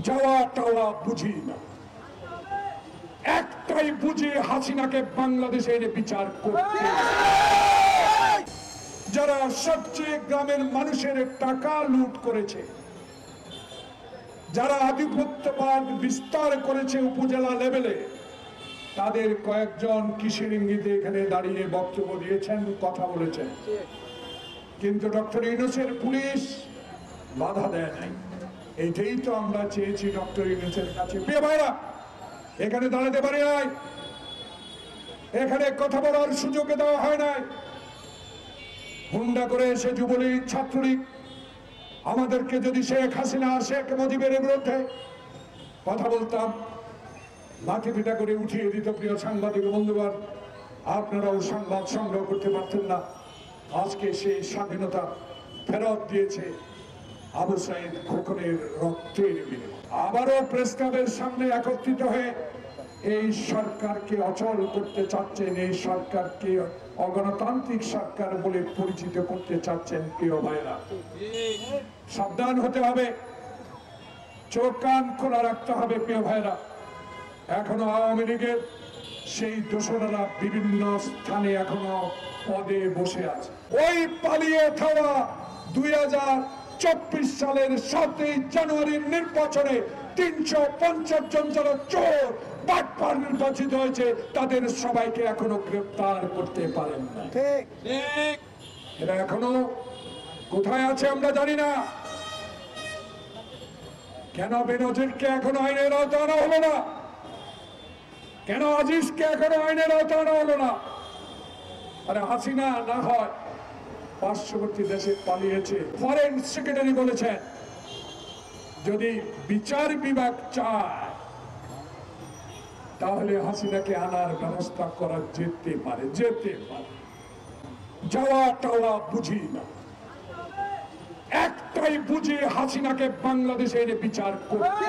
যাওয়া টাওয়া বুঝি না, একটাই বুঝি হাসিনাকে বাংলাদেশে এনে বিচার করতে। যারা সবচেয়ে গ্রামের মানুষের টাকা লুট করেছে, যারা আধিপত্যবাদ বিস্তার করেছে উপজেলা লেভেলে, তাদের কয়েকজন কিসের ইঙ্গিতে এখানে দাঁড়িয়ে বক্তব্য দিয়েছেন, কথা বলেছেন, কিন্তু ডক্টর ইউনূসের পুলিশ বাধা দেয় নাই। এইটাই তো আমরা চেয়েছি ডক্টর ইউনূসের কাছে। প্রিয় ভাইরা, এখানে দাঁড়াতে পারে নাই, এখানে কথা বলার সুযোগ দেওয়া হয় নাই। হুন্ডা করে এসে যুবলীগ ছাত্রলীগ আমাদেরকে যদি শেখ হাসিনা শেখ মুজিবের বিরুদ্ধে কথা বলতাম, লাঠি পিটা করে উঠিয়ে দিত। প্রিয় সাংবাদিক বন্ধুগণ, আপনারাও সংবাদ সংগ্রহ করতে পারতেন না। আজকে সেই স্বাধীনতা ফেরত দিয়েছে আবু সাঈদ খোকনের রক্তের বিনিময়ে। আবারও প্রেস ক্লাবের সামনে একত্রিত হয়ে এই সরকারকে অচল করতে চাচ্ছেন, এই সরকারকে অগণতান্ত্রিক সরকার বলে পরিচিত করতে চাচ্ছেন। প্রিয় ভাইরা, সাবধান হতে হবে, চোখ কান খোলা রাখতে হবে। প্রিয় ভাইরা, এখনো আওয়ামী লীগের সেই দোসরেরা বিভিন্ন স্থানে এখনো পদে বসে আছে। ওই পালিয়ে থাকা 2024 সালের 7ই জানুয়ারির নির্বাচনে 350 জন যারা চোর বাটপার নির্বাচিত হয়েছে, তাদের সবাইকে এখনো গ্রেফতার করতে পারেন না। এরা এখনো কোথায় আছে আমরা জানি না। কেন বেনজিরকে এখনো আইনের আওতায় আনা হলো না? কেন আজিজকে এখনো আইনের আওতায় আনা হলো না? আরে হাসিনা না হয় পার্শ্ববর্তী দেশে পালিয়েছে। ফরেন সেক্রেটারি বলেছেন, যদি বিচার বিভাগ চায় তাহলে হাসিনাকে আনার ব্যবস্থা করা যেতে পারে। যাওয়া টাওয়া বুঝি না, একটাই বুঝি হাসিনাকে বাংলাদেশে এনে বিচার করতে।